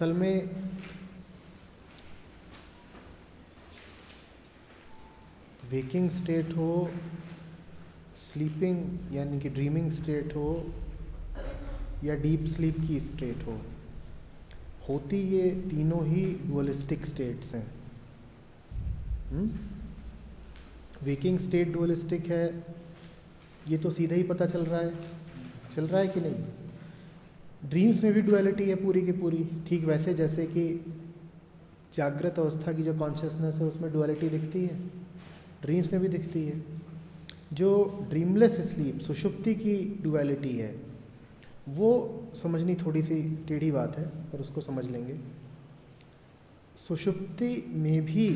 असल में waking state हो, स्लीपिंग यानी कि ड्रीमिंग स्टेट हो, या डीप स्लीप की स्टेट हो, होती ये तीनों ही डुअलिस्टिक स्टेट्स हैं। वेकिंग स्टेट डुअलिस्टिक है, ये तो सीधा ही पता चल रहा है कि नहीं। ड्रीम्स में भी डुअलिटी है पूरी की पूरी, ठीक वैसे जैसे कि जागृत अवस्था की जो कॉन्शियसनेस है उसमें डुअलिटी दिखती है, ड्रीम्स में भी दिखती है। जो ड्रीमलेस स्लीप सुषुप्ति की डुअलिटी है वो समझनी थोड़ी सी टेढ़ी बात है, पर उसको समझ लेंगे। सुषुप्ति में भी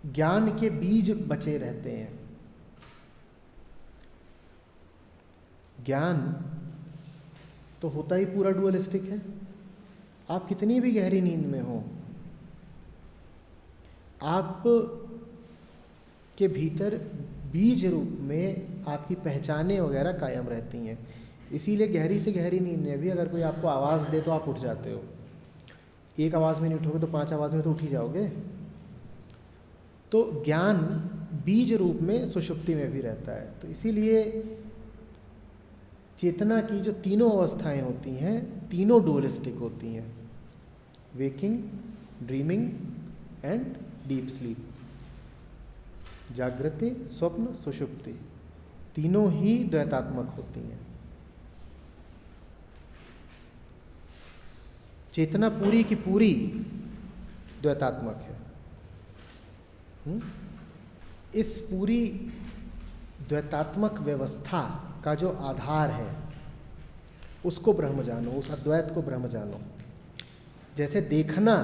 ज्ञान के बीज बचे रहते हैं। ज्ञान तो होता ही पूरा डुअलिस्टिक है। आप कितनी भी गहरी नींद में हो, आप के भीतर बीज रूप में आपकी पहचानें वगैरह कायम रहती हैं। इसीलिए गहरी से गहरी नींद में भी अगर कोई आपको आवाज़ दे तो आप उठ जाते हो। एक आवाज़ में नहीं उठोगे तो 5 आवाज़ में तो उठ ही जाओगे। तो ज्ञान बीज रूप में सुषुप्ति में भी रहता है। तो इसीलिए चेतना की जो तीनों अवस्थाएं होती हैं तीनों डुअलिस्टिक होती हैं, waking, dreaming and deep sleep. जागृति, स्वप्न, सुषुप्ति तीनों ही द्वैतात्मक होती हैं। चेतना पूरी की पूरी द्वैतात्मक है। इस पूरी द्वैतात्मक व्यवस्था का जो आधार है उसको ब्रह्म जानो, उस अद्वैत को ब्रह्म जानो। जैसे देखना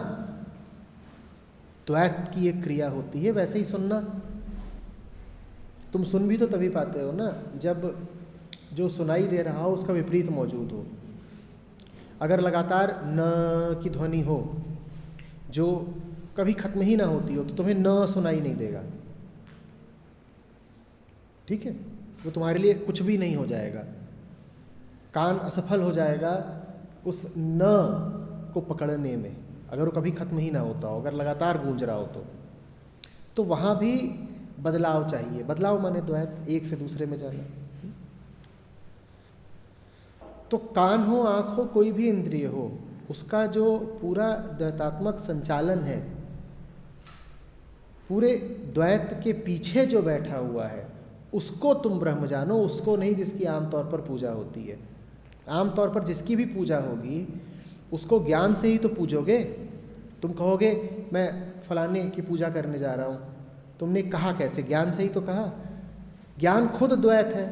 द्वैत की एक क्रिया होती है, वैसे ही सुनना। तुम सुन भी तो तभी पाते हो ना जब जो सुनाई दे रहा हो उसका विपरीत मौजूद हो। अगर लगातार न की ध्वनि हो जो कभी खत्म ही ना होती हो तो तुम्हें न सुनाई नहीं देगा, ठीक है। वो तुम्हारे लिए कुछ भी नहीं हो जाएगा, कान असफल हो जाएगा उस न को पकड़ने में, अगर वो कभी खत्म ही ना होता हो, अगर लगातार गूंज रहा हो तो वहाँ भी बदलाव चाहिए। बदलाव माने द्वैत, एक से दूसरे में जाना। तो कान हो, आँख हो, कोई भी इंद्रिय हो, उसका जो पूरा द्वैतात्मक संचालन है, पूरे द्वैत के पीछे जो बैठा हुआ है उसको तुम ब्रह्म जानो, उसको नहीं जिसकी आमतौर पर पूजा होती है। आमतौर पर जिसकी भी पूजा होगी उसको ज्ञान से ही तो पूजोगे। तुम कहोगे मैं फलाने की पूजा करने जा रहा हूँ, तुमने कहा कैसे? ज्ञान से ही तो कहा। ज्ञान खुद द्वैत है।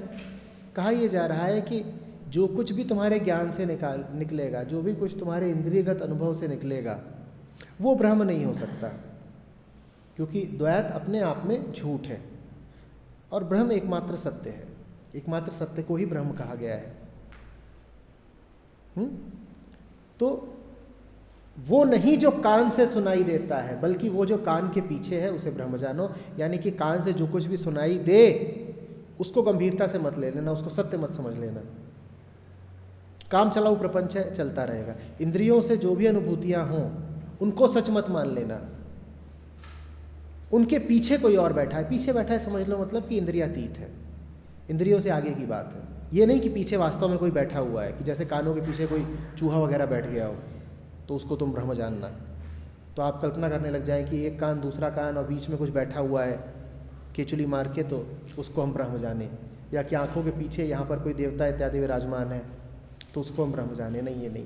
कहा यह जा रहा है कि जो कुछ भी तुम्हारे ज्ञान से निकलेगा, जो भी कुछ तुम्हारे इंद्रियगत अनुभव से निकलेगा, वो ब्रह्म नहीं हो सकता, क्योंकि द्वैत अपने आप में झूठ है और ब्रह्म एकमात्र सत्य है। एकमात्र सत्य को ही ब्रह्म कहा गया है। तो वो नहीं जो कान से सुनाई देता है, बल्कि वो जो कान के पीछे है उसे ब्रह्म जानो। यानी कि कान से जो कुछ भी सुनाई दे उसको गंभीरता से मत ले लेना, उसको सत्य मत समझ लेना। काम चलाऊ प्रपंच है, चलता रहेगा। इंद्रियों से जो भी अनुभूतियां हों उनको सच मत मान लेना। उनके पीछे कोई और बैठा है, पीछे बैठा है समझ लो, मतलब कि इंद्रियातीत है, इंद्रियों से आगे की बात है। ये नहीं कि पीछे वास्तव में कोई बैठा हुआ है, कि जैसे कानों के पीछे कोई चूहा वगैरह बैठ गया हो तो उसको तुम ब्रह्म जानना। तो आप कल्पना करने लग जाए कि एक कान दूसरा कान और बीच में कुछ बैठा हुआ है केचुली मार के, तो उसको हम ब्रह्म जाने। या कि आँखों के पीछे यहाँ पर कोई देवता इत्यादि विराजमान है तो उसको हम ब्रह्म जाने। नहीं, ये नहीं।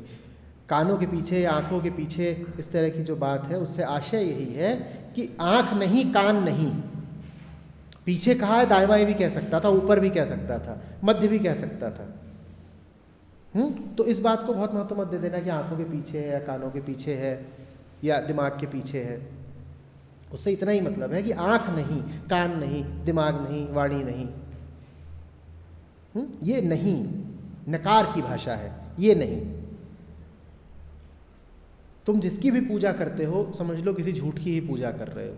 कानों के पीछे या आँखों के पीछे इस तरह की जो बात है उससे आशय यही है कि आँख नहीं, कान नहीं। पीछे कहा है, दाएं बाएं भी कह सकता था, ऊपर भी कह सकता था, मध्य भी कह सकता था। तो इस बात को बहुत महत्व मत दे देना कि आँखों के पीछे है या कानों के पीछे है या दिमाग के पीछे है। उससे इतना ही मतलब है कि आँख नहीं, कान नहीं, दिमाग नहीं, वाणी नहीं। ये नहीं नकार की भाषा है, ये नहीं। तुम जिसकी भी पूजा करते हो समझ लो किसी झूठ की ही पूजा कर रहे हो,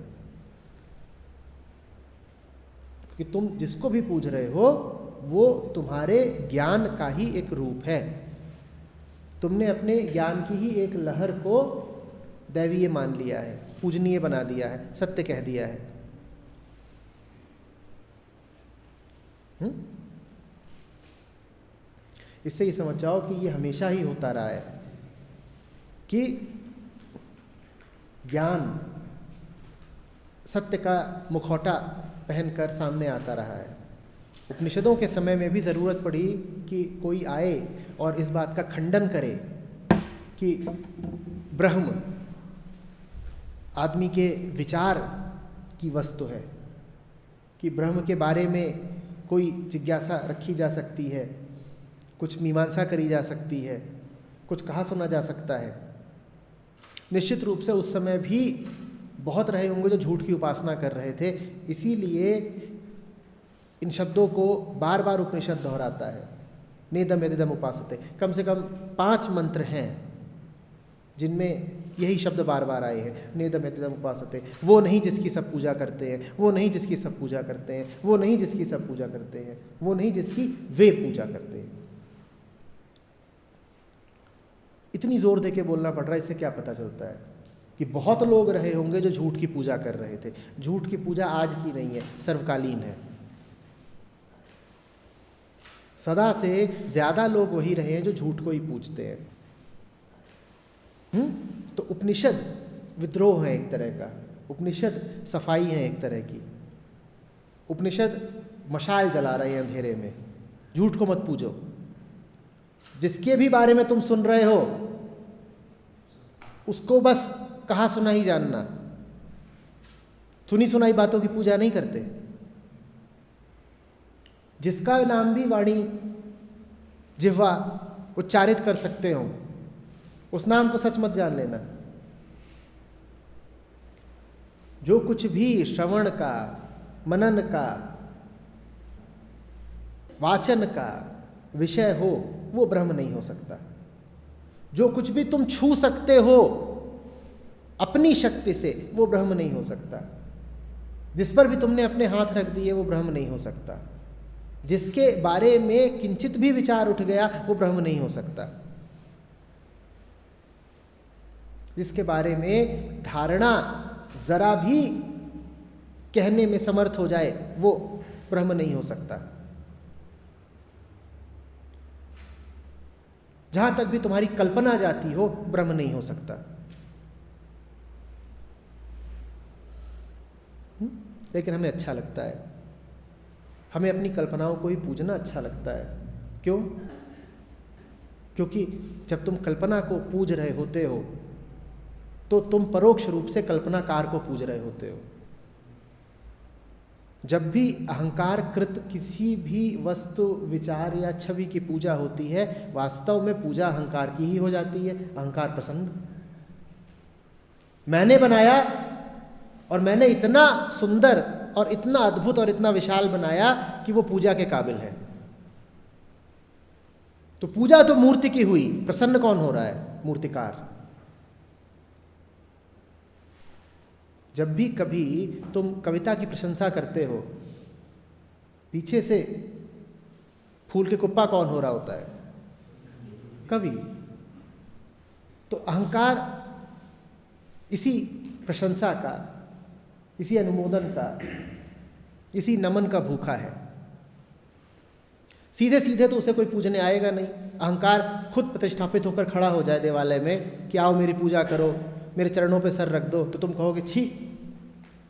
कि तुम जिसको भी पूज रहे हो वो तुम्हारे ज्ञान का ही एक रूप है। तुमने अपने ज्ञान की ही एक लहर को दैवीय मान लिया है, पूजनीय बना दिया है, सत्य कह दिया है। इससे ही समझ जाओ कि ये हमेशा ही होता रहा है कि ज्ञान सत्य का मुखौटा पहनकर सामने आता रहा है। उपनिषदों के समय में भी ज़रूरत पड़ी कि कोई आए और इस बात का खंडन करे कि ब्रह्म आदमी के विचार की वस्तु है, कि ब्रह्म के बारे में कोई जिज्ञासा रखी जा सकती है, कुछ मीमांसा करी जा सकती है, कुछ कहा सुना जा सकता है। निश्चित रूप से उस समय भी बहुत रहे होंगे जो झूठ की उपासना कर रहे थे, इसीलिए इन शब्दों को बार बार उपनिषद दोहराता है, नेदम यदिदम उपासते। कम से कम 5 मंत्र हैं जिनमें यही शब्द बार बार आए हैं, नेदम यदिदम उपासते। वो नहीं जिसकी सब पूजा करते हैं, वो नहीं जिसकी सब पूजा करते हैं, वो नहीं जिसकी सब पूजा करते हैं, वो नहीं जिसकी वे पूजा करते हैं। इतनी जोर दे के बोलना पड़ रहा है, इससे क्या पता चलता है कि बहुत लोग रहे होंगे जो झूठ की पूजा कर रहे थे। झूठ की पूजा आज की नहीं है, सर्वकालीन है। सदा से ज्यादा लोग वही रहे हैं जो झूठ को ही पूजते हैं। तो उपनिषद विद्रोह है एक तरह का, उपनिषद सफाई है एक तरह की। उपनिषद मशाल जला रहे हैं अंधेरे में, झूठ को मत पूजो। जिसके भी बारे में तुम सुन रहे हो उसको बस कहा सुना ही जानना, सुनी सुनाई बातों की पूजा नहीं करते। जिसका नाम भी वाणी जिह्वा उच्चारित कर सकते हो उस नाम को सच मत जान लेना। जो कुछ भी श्रवण का, मनन का, वाचन का विषय हो वो ब्रह्म नहीं हो सकता। जो कुछ भी तुम छू सकते हो अपनी शक्ति से वो ब्रह्म नहीं हो सकता। जिस पर भी तुमने अपने हाथ रख दिए वो ब्रह्म नहीं हो सकता। जिसके बारे में किंचित भी विचार उठ गया वो ब्रह्म नहीं हो सकता। जिसके बारे में धारणा जरा भी कहने में समर्थ हो जाए वो ब्रह्म नहीं हो सकता। जहां तक भी तुम्हारी कल्पना जाती हो ब्रह्म नहीं हो सकता। लेकिन हमें अच्छा लगता है, हमें अपनी कल्पनाओं को ही पूजना अच्छा लगता है। क्यों? क्योंकि जब तुम कल्पना को पूज रहे होते हो तो तुम परोक्ष रूप से कल्पनाकार को पूज रहे होते हो। जब भी अहंकार कृत किसी भी वस्तु, विचार या छवि की पूजा होती है, वास्तव में पूजा अहंकार की ही हो जाती है। अहंकार प्रसन्न, मैंने बनाया और मैंने इतना सुंदर और इतना अद्भुत और इतना विशाल बनाया कि वो पूजा के काबिल है। तो पूजा तो मूर्ति की हुई, प्रसन्न कौन हो रहा है? मूर्तिकार। जब भी कभी तुम कविता की प्रशंसा करते हो, पीछे से फूल के कुप्पा कौन हो रहा होता है? कवि। तो अहंकार इसी प्रशंसा का, इसी अनुमोदन का, इसी नमन का भूखा है। सीधे सीधे तो उसे कोई पूजने आएगा नहीं। अहंकार खुद प्रतिष्ठापित होकर खड़ा हो जाए देवालय में कि आओ मेरी पूजा करो, मेरे चरणों पे सर रख दो, तो तुम कहोगे छी,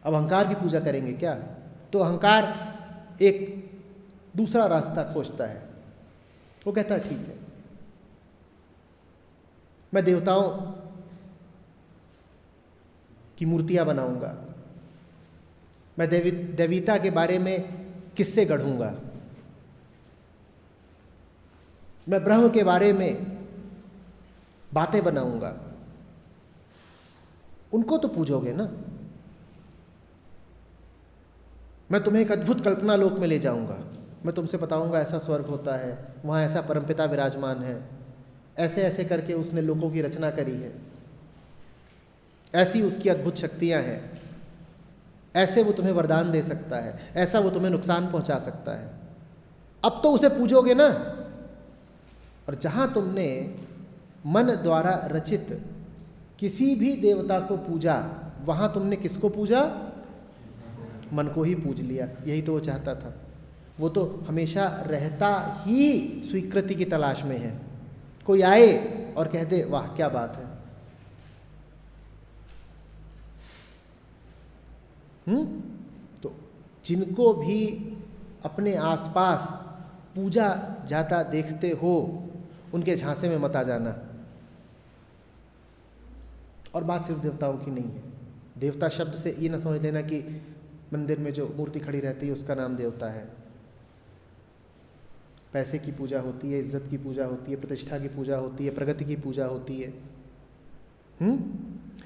अब अहंकार की पूजा करेंगे क्या? तो अहंकार एक दूसरा रास्ता खोजता है। वो कहता है ठीक है, मैं देवताओं की मूर्तियां बनाऊंगा, मैं दैवीता के बारे में किस्से गढ़ूंगा, मैं ब्रह्म के बारे में बातें बनाऊंगा। उनको तो पूजोगे ना। मैं तुम्हें एक अद्भुत कल्पना लोक में ले जाऊंगा, मैं तुमसे बताऊंगा ऐसा स्वर्ग होता है, वहाँ ऐसा परमपिता विराजमान है, ऐसे ऐसे करके उसने लोकों की रचना करी है, ऐसी उसकी अद्भुत शक्तियाँ हैं, ऐसे वो तुम्हें वरदान दे सकता है, ऐसा वो तुम्हें नुकसान पहुँचा सकता है। अब तो उसे पूजोगे ना। और जहाँ तुमने मन द्वारा रचित किसी भी देवता को पूजा, वहां तुमने किसको पूजा? मन को ही पूज लिया। यही तो वो चाहता था। वो तो हमेशा रहता ही स्वीकृति की तलाश में है। कोई आए और कह दे वाह क्या बात है, तो जिनको भी अपने आसपास पूजा जाता देखते हो उनके झांसे में मत आ जाना। और बात सिर्फ देवताओं की नहीं है। देवता शब्द से ये ना समझ लेना कि मंदिर में जो मूर्ति खड़ी रहती है उसका नाम देवता है। पैसे की पूजा होती है, इज्जत की पूजा होती है, प्रतिष्ठा की पूजा होती है, प्रगति की पूजा होती है,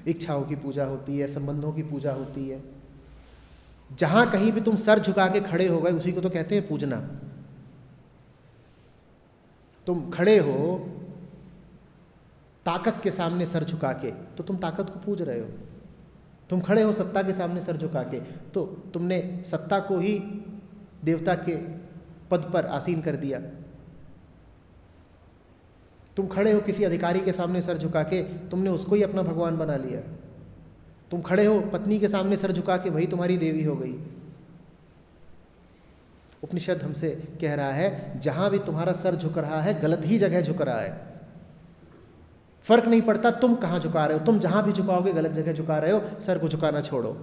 इच्छाओं की पूजा होती है, संबंधों की पूजा होती है। जहां कहीं भी तुम सर झुका के खड़े हो गए उसी को तो कहते हैं पूजना। तुम खड़े हो ताकत के सामने सर झुका के तो तुम ताकत को पूज रहे हो। तुम खड़े हो सत्ता के सामने सर झुका के तो तुमने सत्ता को ही देवता के पद पर आसीन कर दिया। तुम खड़े हो किसी अधिकारी के सामने सर झुका के, तुमने उसको ही अपना भगवान बना लिया। तुम खड़े हो पत्नी के सामने सर झुका के, वही तुम्हारी देवी हो गई। उपनिषद हमसे कह रहा है जहां भी तुम्हारा सर झुक रहा है गलत ही जगह झुक रहा है। फर्क नहीं पड़ता तुम कहां झुका रहे हो, तुम जहां भी झुकाओगे गलत जगह झुका रहे हो। सर को झुकाना छोड़ो।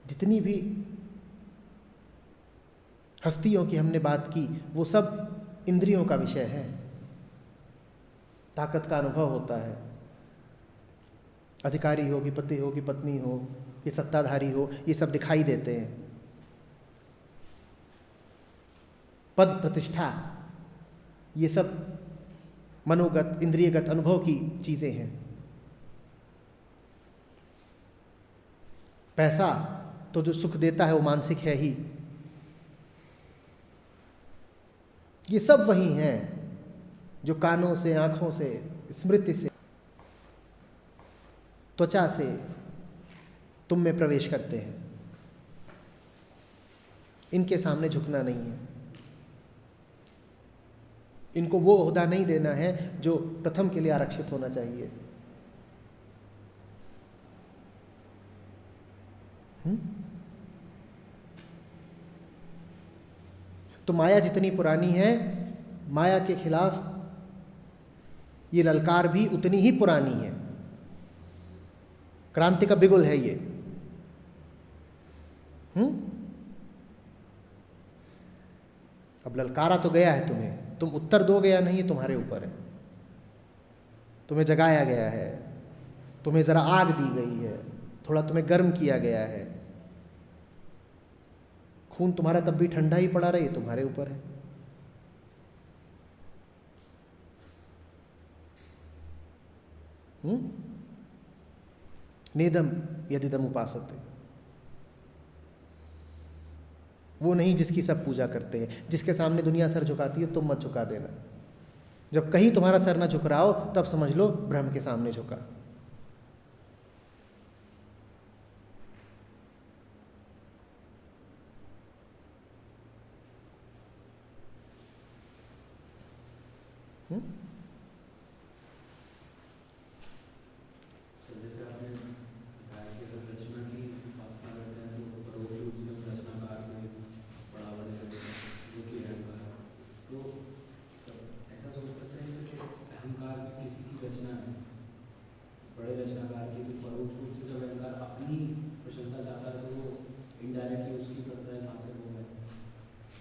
जितनी भी हस्तियों की हमने बात की वो सब इंद्रियों का विषय है। ताकत का अनुभव होता है। अधिकारी हो कि पति हो कि पत्नी हो कि सत्ताधारी हो, ये सब दिखाई देते हैं। पद प्रतिष्ठा ये सब मनोगत इंद्रियगत अनुभव की चीजें हैं। पैसा तो जो सुख देता है वो मानसिक है ही। ये सब वही हैं जो कानों से, आंखों से, स्मृति से, त्वचा से तुम में प्रवेश करते हैं। इनके सामने झुकना नहीं है। इनको वो ओहदा नहीं देना है जो प्रथम के लिए आरक्षित होना चाहिए। तो माया जितनी पुरानी है, माया के खिलाफ ये ललकार भी उतनी ही पुरानी है। क्रांति का बिगुल है ये। अब ललकारा तो गया है तुम्हें, तुम उत्तर दोगे या नहीं तुम्हारे ऊपर है। तुम्हें जगाया गया है, तुम्हें जरा आग दी गई है, थोड़ा तुम्हें गर्म किया गया है। खून तुम्हारा तब भी ठंडा ही पड़ा रहे, तुम्हारे ऊपर है। नेदम यदिदम उपासते, वो नहीं जिसकी सब पूजा करते हैं। जिसके सामने दुनिया सर झुकाती है तुम मत झुका देना। जब कहीं तुम्हारा सर ना झुक रहा हो तब समझ लो ब्रह्म के सामने झुका।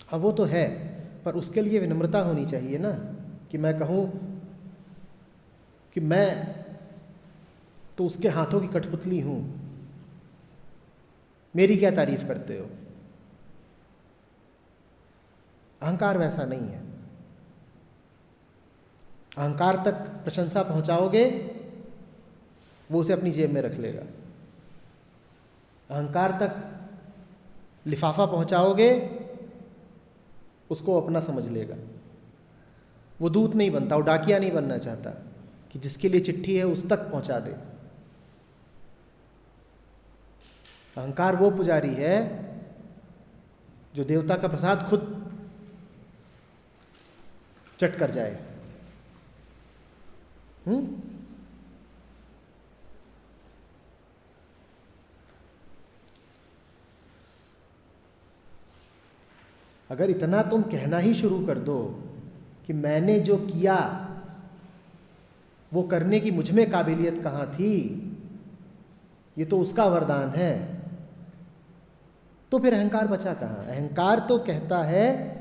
हाँ वो तो है, पर उसके लिए विनम्रता होनी चाहिए ना, कि मैं कहूँ कि मैं तो उसके हाथों की कठपुतली हूँ, मेरी क्या तारीफ करते हो। अहंकार वैसा नहीं है। अहंकार तक प्रशंसा पहुंचाओगे वो उसे अपनी जेब में रख लेगा। अहंकार तक लिफाफा पहुंचाओगे उसको अपना समझ लेगा। वो दूत नहीं बनता, वो डाकिया नहीं बनना चाहता कि जिसके लिए चिट्ठी है उस तक पहुंचा दे। अहंकार वो पुजारी है जो देवता का प्रसाद खुद चट कर जाए। अगर इतना तुम कहना ही शुरू कर दो कि मैंने जो किया वो करने की मुझ में काबिलियत कहाँ थी, ये तो उसका वरदान है, तो फिर अहंकार बचा कहाँ? अहंकार तो कहता है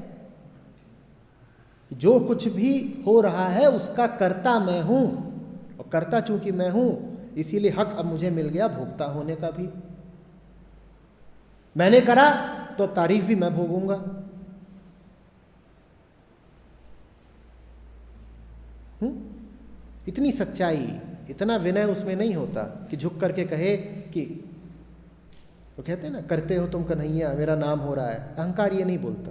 जो कुछ भी हो रहा है उसका कर्ता मैं हूं, और कर्ता चूंकि मैं हूं इसीलिए हक अब मुझे मिल गया भोक्ता होने का भी। मैंने करा तो अब तारीफ भी मैं भोगूंगा। इतनी सच्चाई, इतना विनय उसमें नहीं होता कि झुक करके कहे कि तो कहते हैं ना, करते हो तुम कन्हैया मेरा नाम हो रहा है। अहंकार ये नहीं बोलता।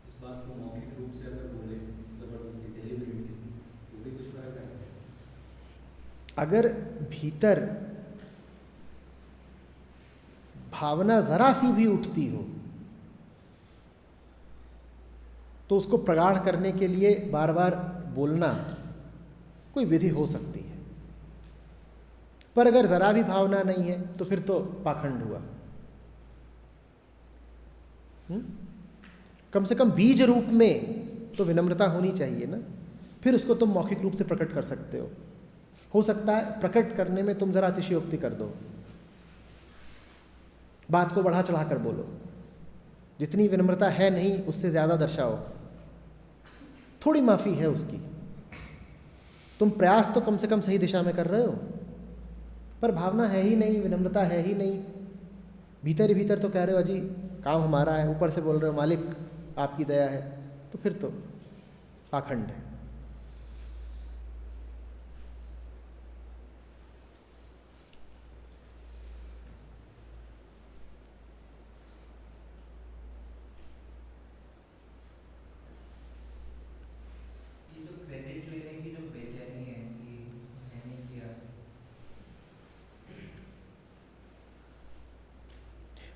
इस बात को मौखिक रूप से अगर बोले जबरदस्ती डेलिबरेटली तो भी कुछ फर्क है? अगर भीतर भावना जरा सी भी उठती हो तो उसको प्रगाढ़ करने के लिए बार बार बोलना कोई विधि हो सकती है, पर अगर जरा भी भावना नहीं है तो फिर तो पाखंड हुआ। कम से कम बीज रूप में तो विनम्रता होनी चाहिए ना, फिर उसको तुम मौखिक रूप से प्रकट कर सकते हो सकता है प्रकट करने में तुम जरा अतिशयोक्ति कर दो, बात को बढ़ा चढ़ा कर बोलो, जितनी विनम्रता है नहीं उससे ज्यादा दर्शाओ, थोड़ी माफी है उसकी। तुम प्रयास तो कम से कम सही दिशा में कर रहे हो, पर भावना है ही नहीं, विनम्रता है ही नहीं। भीतर ही भीतर तो कह रहे हो अजी काम हमारा है, ऊपर से बोल रहे हो मालिक आपकी दया है, तो फिर तो पाखंड है।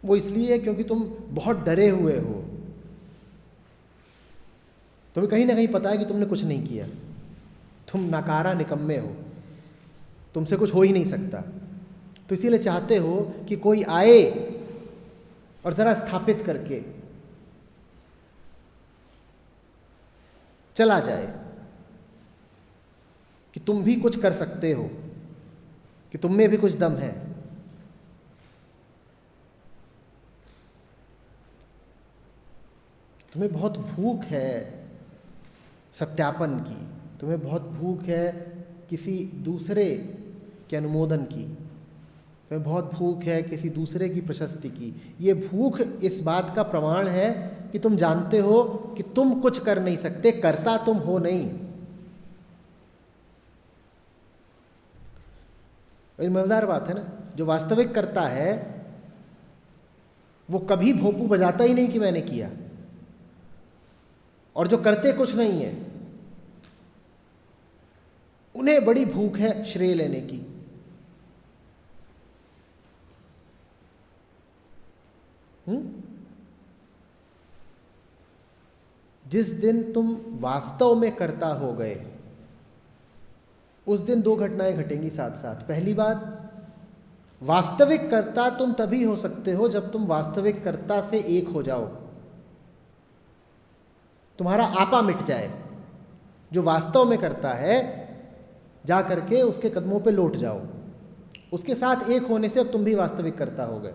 वो इसलिए है क्योंकि तुम बहुत डरे हुए हो, तुम्हें कहीं ना कहीं पता है कि तुमने कुछ नहीं किया, तुम नाकारा निकम्मे हो, तुमसे कुछ हो ही नहीं सकता, तो इसीलिए चाहते हो कि कोई आए और जरा स्थापित करके चला जाए कि तुम भी कुछ कर सकते हो, कि तुम में भी कुछ दम है। तुम्हें बहुत भूख है सत्यापन की, तुम्हें बहुत भूख है किसी दूसरे के अनुमोदन की, तुम्हें बहुत भूख है किसी दूसरे की प्रशस्ति की। ये भूख इस बात का प्रमाण है कि तुम जानते हो कि तुम कुछ कर नहीं सकते, करता तुम हो नहीं। ये मजेदार बात है ना, जो वास्तविक करता है वो कभी भोंपू बजाता ही नहीं कि मैंने किया, और जो करते कुछ नहीं है उन्हें बड़ी भूख है श्रेय लेने की। जिस दिन तुम वास्तव में कर्ता हो गए उस दिन दो घटनाएं घटेंगी साथ साथ। पहली बात, वास्तविक कर्ता तुम तभी हो सकते हो जब तुम वास्तविक कर्ता से एक हो जाओ, तुम्हारा आपा मिट जाए। जो वास्तव में करता है जा करके उसके कदमों पे लौट जाओ, उसके साथ एक होने से अब तुम भी वास्तविक कर्ता हो गए।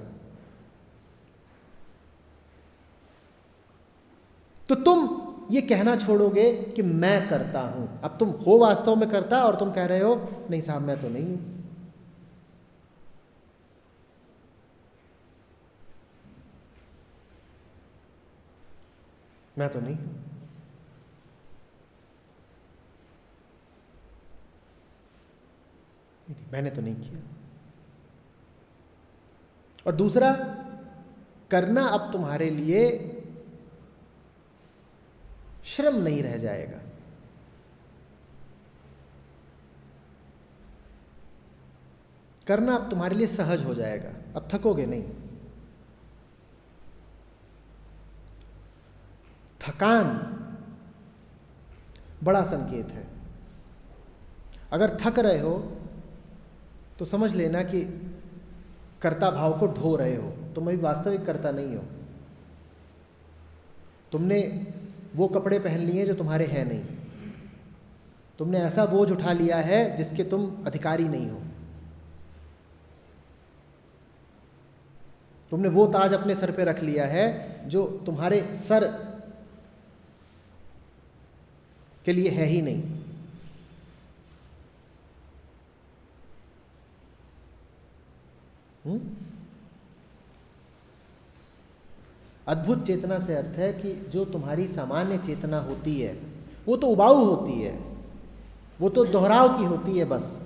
तो तुम ये कहना छोड़ोगे कि मैं करता हूं। अब तुम हो वास्तव में करता और तुम कह रहे हो नहीं साहब मैं तो नहीं हूं, मैं तो नहीं हूं, मैंने तो नहीं किया। और दूसरा, करना अब तुम्हारे लिए श्रम नहीं रह जाएगा। करना अब तुम्हारे लिए सहज हो जाएगा, अब थकोगे नहीं। थकान बड़ा संकेत है। अगर थक रहे हो तो समझ लेना कि कर्ता भाव को ढो रहे हो, तुम अभी वास्तविक कर्ता नहीं हो। तुमने वो कपड़े पहन लिए जो तुम्हारे हैं नहीं, तुमने ऐसा बोझ उठा लिया है जिसके तुम अधिकारी नहीं हो, तुमने वो ताज अपने सर पे रख लिया है जो तुम्हारे सर के लिए है ही नहीं। अद्भुत चेतना से अर्थ है कि जो तुम्हारी सामान्य चेतना होती है वो तो उबाऊ होती है, वो तो दोहराव की होती है बस।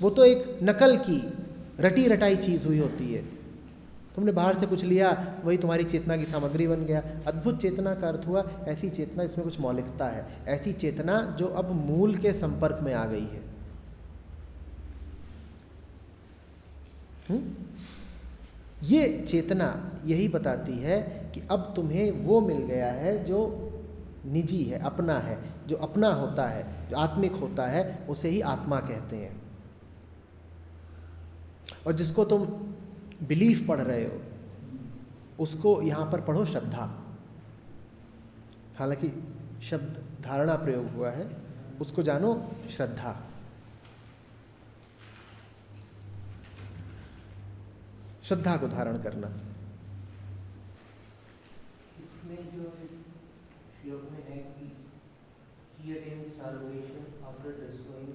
वो तो एक नकल की रटी रटाई चीज हुई होती है। तुमने बाहर से कुछ लिया, वही तुम्हारी चेतना की सामग्री बन गया। अद्भुत चेतना का अर्थ हुआ ऐसी चेतना इसमें कुछ मौलिकता है, ऐसी चेतना जो अब मूल के संपर्क में आ गई है। ये चेतना यही बताती है कि अब तुम्हें वो मिल गया है जो निजी है, अपना है। जो अपना होता है, जो आत्मिक होता है, उसे ही आत्मा कहते हैं। और जिसको तुम बिलीफ पढ़ रहे हो उसको यहाँ पर पढ़ो श्रद्धा। हालांकि शब्द धारणा प्रयोग हुआ है, उसको जानो श्रद्धा। श्रद्धा को धारण करना। इसमें जो श्लोक में है कि here in salvation after destroying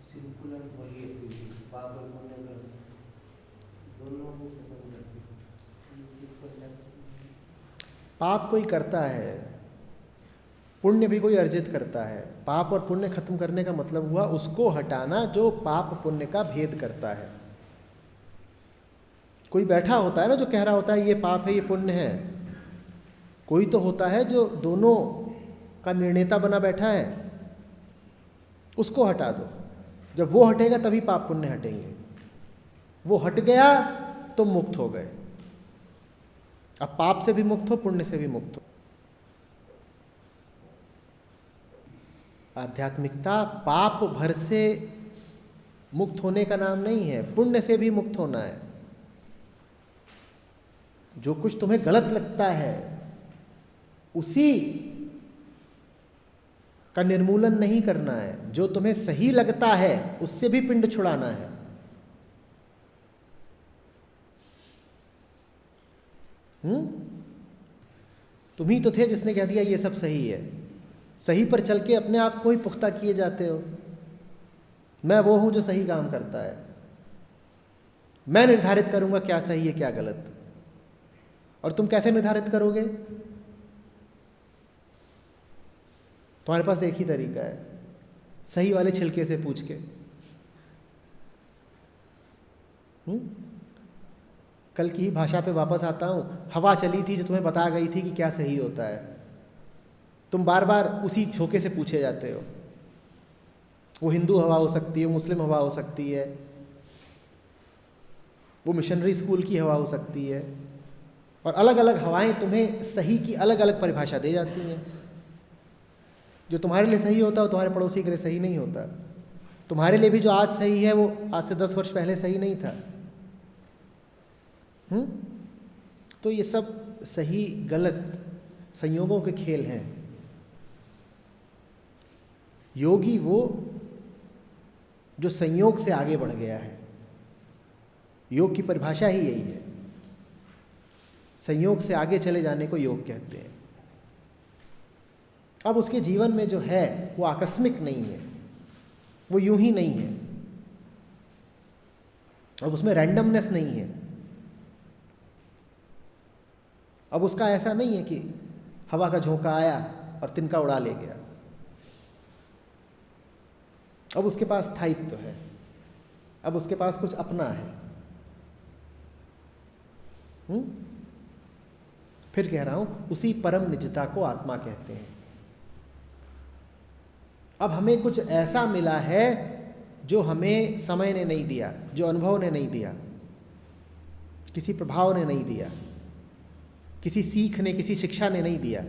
sinful and holy activities, पाप और पुण्य कर्म दोनों को खत्म करते हैं। पाप कोई करता है, पुण्य भी कोई अर्जित करता है। पाप और पुण्य खत्म करने का मतलब हुआ उसको हटाना जो पाप पुण्य का भेद करता है। कोई बैठा होता है ना जो कह रहा होता है ये पाप है ये पुण्य है। कोई तो होता है जो दोनों का निर्णेता बना बैठा है, उसको हटा दो। जब वो हटेगा तभी पाप पुण्य हटेंगे। वो हट गया तो मुक्त हो गए। अब पाप से भी मुक्त हो, पुण्य से भी मुक्त हो। आध्यात्मिकता पाप भर से मुक्त होने का नाम नहीं है, पुण्य से भी मुक्त होना है। जो कुछ तुम्हें गलत लगता है उसी का निर्मूलन नहीं करना है, जो तुम्हें सही लगता है उससे भी पिंड छुड़ाना है। तुम ही तो थे जिसने कह दिया ये सब सही है। सही पर चल के अपने आप को ही पुख्ता किए जाते हो। मैं वो हूं जो सही काम करता है, मैं निर्धारित करूंगा क्या सही है क्या गलत। और तुम कैसे निर्धारित करोगे? तुम्हारे पास एक ही तरीका है, सही वाले छिलके से पूछ के। कल की ही भाषा पे वापस आता हूं। हवा चली थी जो तुम्हें बता गई थी कि क्या सही होता है, तुम बार बार उसी झोंके से पूछे जाते हो। वो हिंदू हवा हो सकती है, मुस्लिम हवा हो सकती है, वो मिशनरी स्कूल की हवा हो सकती है, और अलग अलग हवाएं तुम्हें सही की अलग अलग परिभाषा दे जाती हैं। जो तुम्हारे लिए सही होता है वो तुम्हारे पड़ोसी के लिए सही नहीं होता। तुम्हारे लिए भी जो आज सही है वो आज से 10 वर्ष पहले सही नहीं था। तो ये सब सही गलत संयोगों के खेल हैं। योगी वो जो संयोग से आगे बढ़ गया है। योग की परिभाषा ही यही है, संयोग से आगे चले जाने को योग कहते हैं। अब उसके जीवन में जो है वो आकस्मिक नहीं है, वो यूं ही नहीं है, अब उसमें रैंडमनेस नहीं है। अब उसका ऐसा नहीं है कि हवा का झोंका आया और तिनका उड़ा ले गया। अब उसके पास स्थायित्व है, अब उसके पास कुछ अपना है। फिर कह रहा हूं, उसी परम निजता को आत्मा कहते हैं। अब हमें कुछ ऐसा मिला है जो हमें समय ने नहीं दिया, जो अनुभव ने नहीं दिया, किसी प्रभाव ने नहीं दिया, किसी सीख ने, किसी शिक्षा ने नहीं दिया,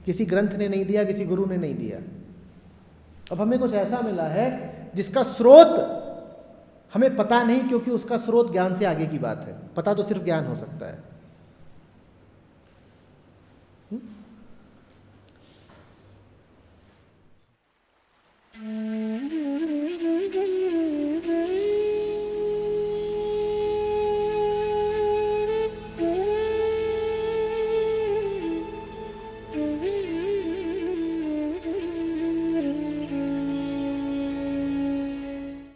किसी ग्रंथ ने नहीं दिया, किसी गुरु ने नहीं दिया। अब हमें कुछ ऐसा मिला है जिसका स्रोत हमें पता नहीं, क्योंकि उसका स्रोत ज्ञान से आगे की बात है। पता तो सिर्फ ज्ञान हो सकता है।